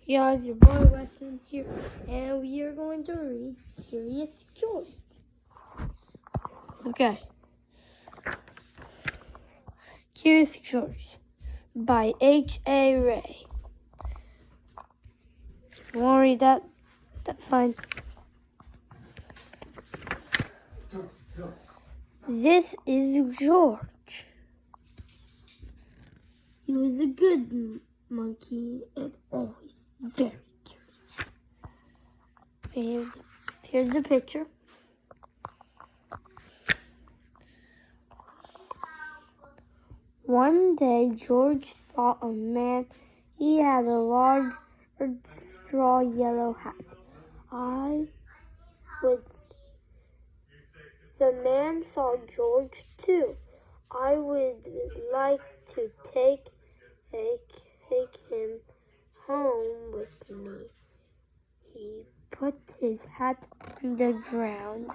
Guys, your boy Weston here, and we are going to read Curious George. Okay. Curious George by H.A. Rey. You want to read that? That's fine. This is George. He was a good monkey and always very curious. Here's the picture. One day, George saw a man. He had a large straw yellow hat. The man saw George too. I would like to take him home with me. He put his hat on the ground.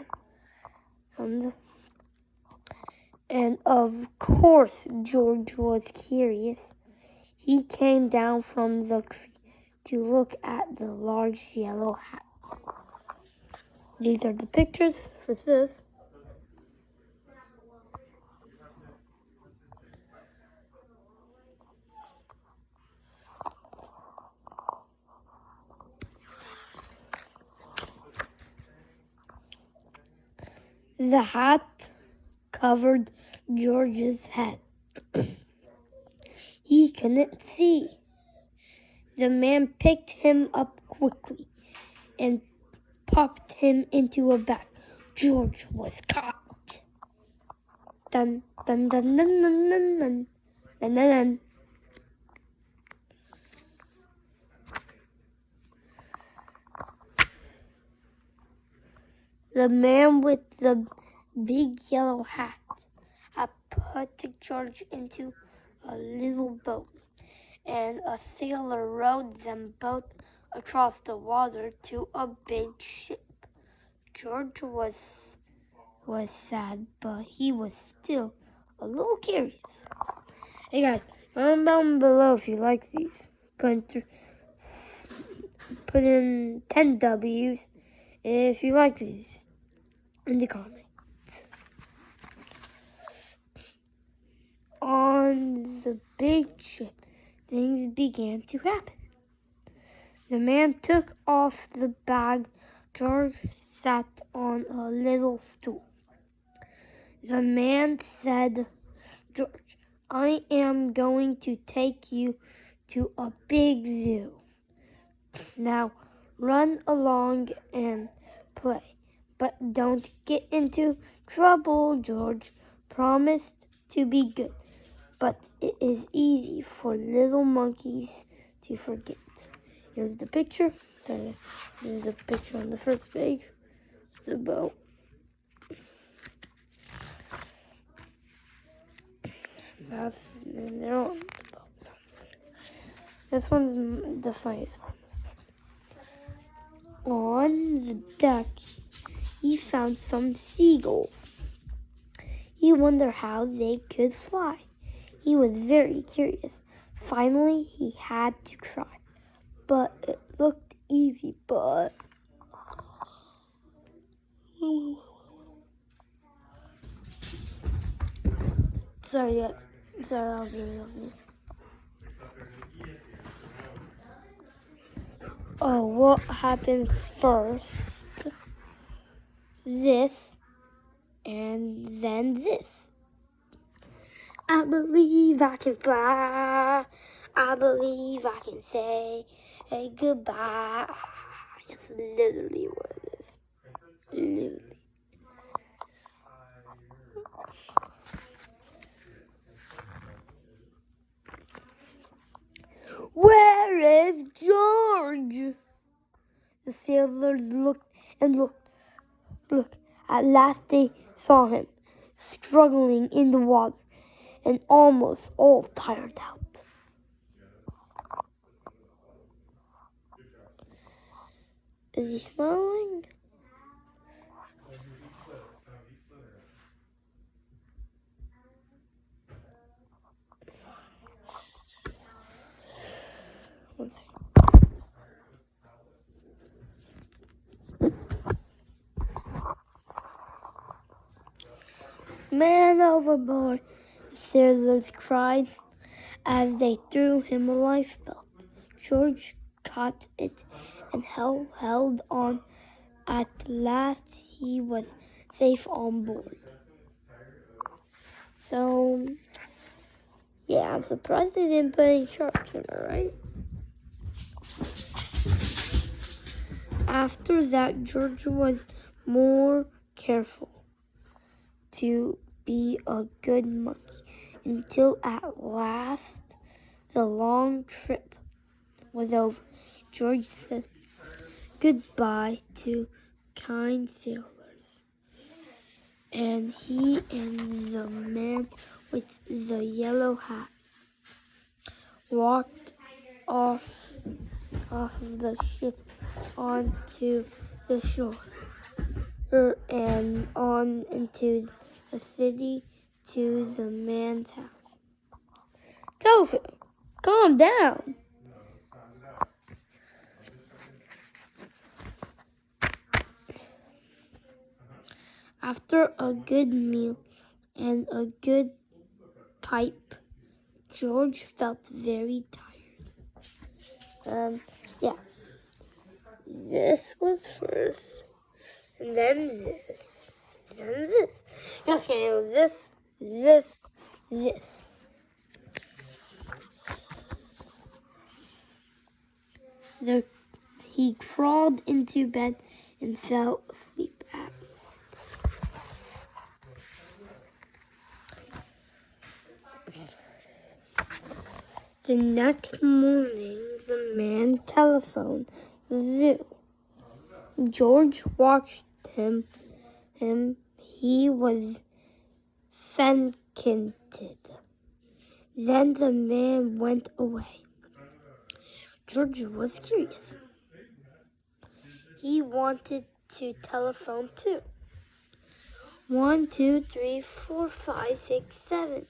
And of course, George was curious. He came down from the tree to look at the large yellow hat. These are the pictures for this. The hat covered George's head. He couldn't see. The man picked him up quickly and popped him into a bag. George was caught. Dun dun dun dun dun dun dun dun dun dun. The man with the big yellow hat had put George into a little boat, and a sailor rowed them both across the water to a big ship. George was sad, but he was still a little curious. Hey guys, comment down below if you like these. Put in 10 W's if you like these in the comments. On the big ship, things began to happen. The man took off the bag. George sat on a little stool. The man said, "George, I am going to take you to a big zoo. Now run along and play, but don't get into trouble." George promised to be good, but it is easy for little monkeys to forget. Here's the picture. This is the picture on the first page. It's the boat. They're on the boat. This one's the funniest one. On the deck, he found some seagulls. He wondered how they could fly. He was very curious. Finally, he had to try. But it looked easy, but... Sorry, that was really lovely. Oh, what happened first? This, and then this. I believe I can fly. I believe I can say goodbye. That's literally what it is. Literally. Where is George? The sailors looked and looked. At last they saw him, struggling in the water and almost all tired out. Is he smiling? One second. man overboard," sailors cried as they threw him a lifebelt. George caught it and held on. At last, he was safe on board. So, yeah, I'm surprised they didn't put any sharks in it, right? After that, George was more careful to be a good monkey until at last the long trip was over. George said goodbye to kind sailors, and he and the man with the yellow hat walked off the ship onto the shore and on into the city to the man's house. Tofu, calm down. After a good meal and a good pipe, George felt very tired. Yeah. This was first, and then this, and then this. Yes, okay, it was this. He crawled into bed and fell asleep at once. The next morning, the man telephoned the zoo. George watched him. He was fainted. Then the man went away. George was curious. He wanted to telephone too. 1, 2, 3, 4, 5, 6, 7.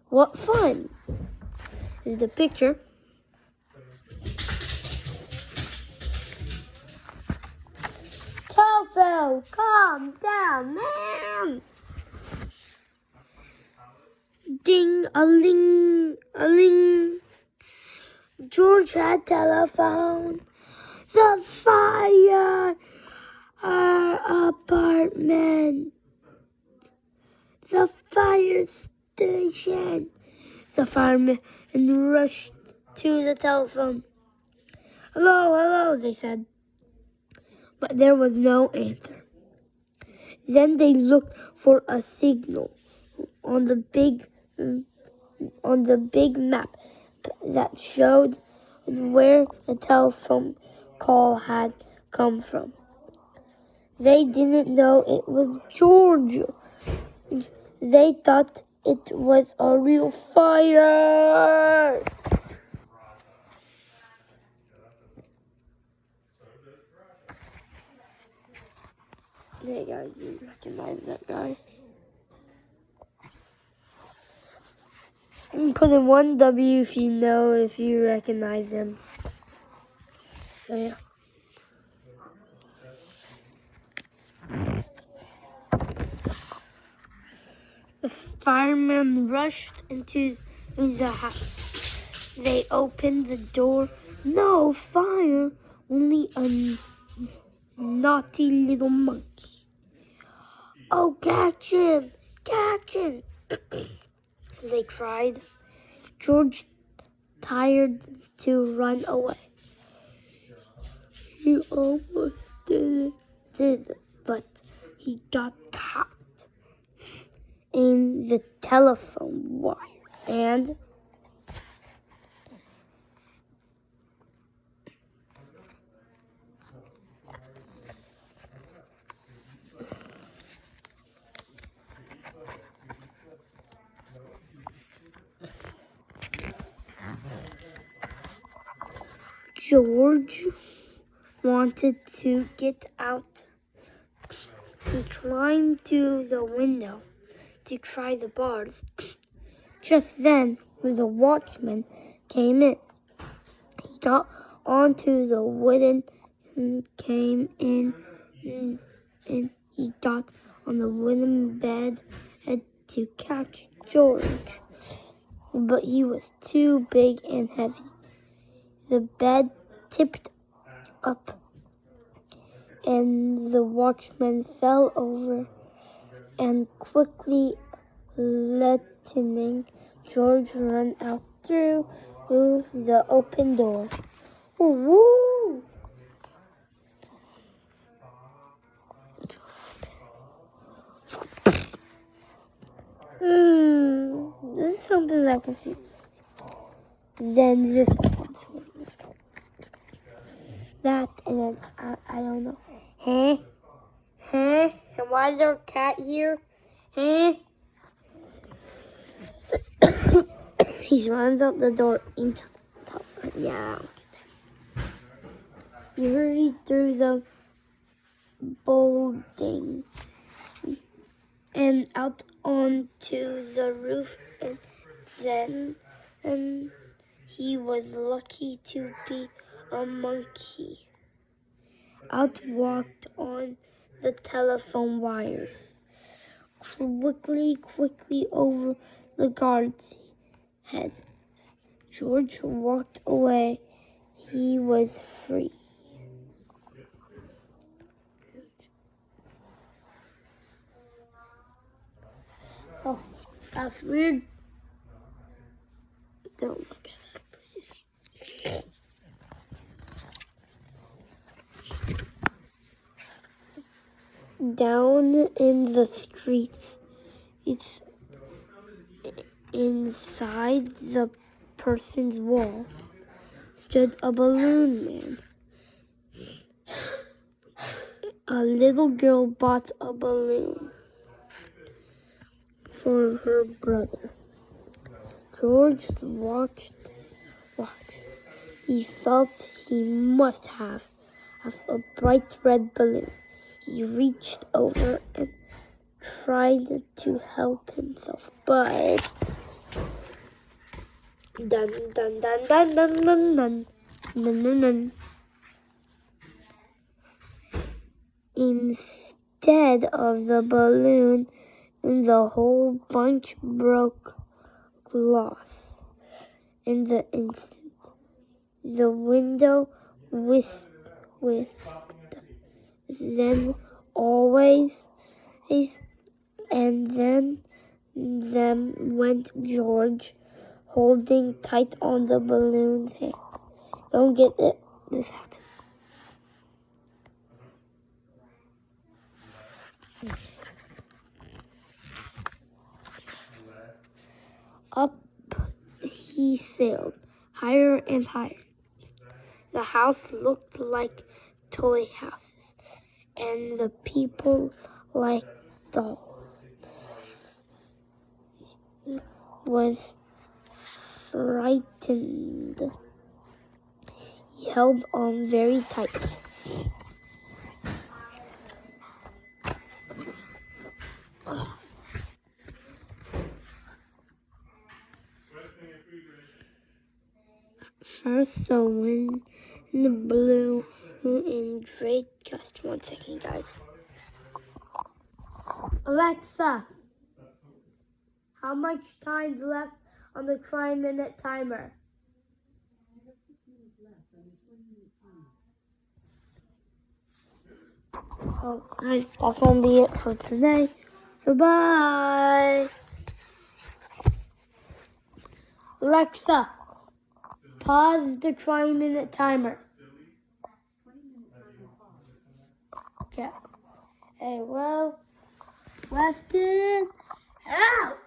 What fun! Is the picture. Tofu, calm down, man! Ding, a ling, a ling. George had telephoned the fire apartment, the fire station. The firemen rushed to the telephone. Hello, they said. But there was no answer. Then they looked for a signal on the big map that showed where the telephone call had come from. They didn't know it was George. They thought it was a real fire. Hey guys, you recognize that guy? I'm putting 1 W if you recognize him. So yeah. The firemen rushed into the house. They opened the door. No fire, only a naughty little monkey. Oh, catch him! They cried. George tried to run away. He almost did, but he got caught in the telephone wire and George wanted to get out. He climbed to the window to try the bars. Just then, the watchman came in. He got onto the wooden and came in, and he got on the wooden bed to catch George, but he was too big and heavy. The bed tipped up, and the watchman fell over, and quickly letting George run out through the open door. Woo! This is something that confused. Then this one. That, and then I don't know. Huh? And why is there a cat here? Huh? He runs out the door into the top. Yeah. He hurried through the building and out onto the roof, and then he was lucky to be a monkey. Out walked on the telephone wires, quickly over the guard's head. George walked away. He was free. Oh, that's weird. Don't look at that, please. Down in the streets, it's inside the person's wall, stood a balloon man. A little girl bought a balloon for her brother. George watched. He felt he must have a bright red balloon. He reached over and tried to help himself, but dun dun dun dun dun dun dun dun dun dun. Instead of the balloon, the whole bunch broke glass. In the instant, the window whisked them always, and then went George, holding tight on the balloon's hand. Don't get it. This happened. Up he sailed, higher and higher. The house looked like toy houses, and the people like dolls. He was frightened. He held on very tight. First, the wind blew in great gusts. 1 second, guys. Alexa, how much time's left on the 20-minute timer? Oh, guys, that's gonna be it for today. So bye. Alexa, pause the 20-minute timer. Okay. Hey, well, Weston, out.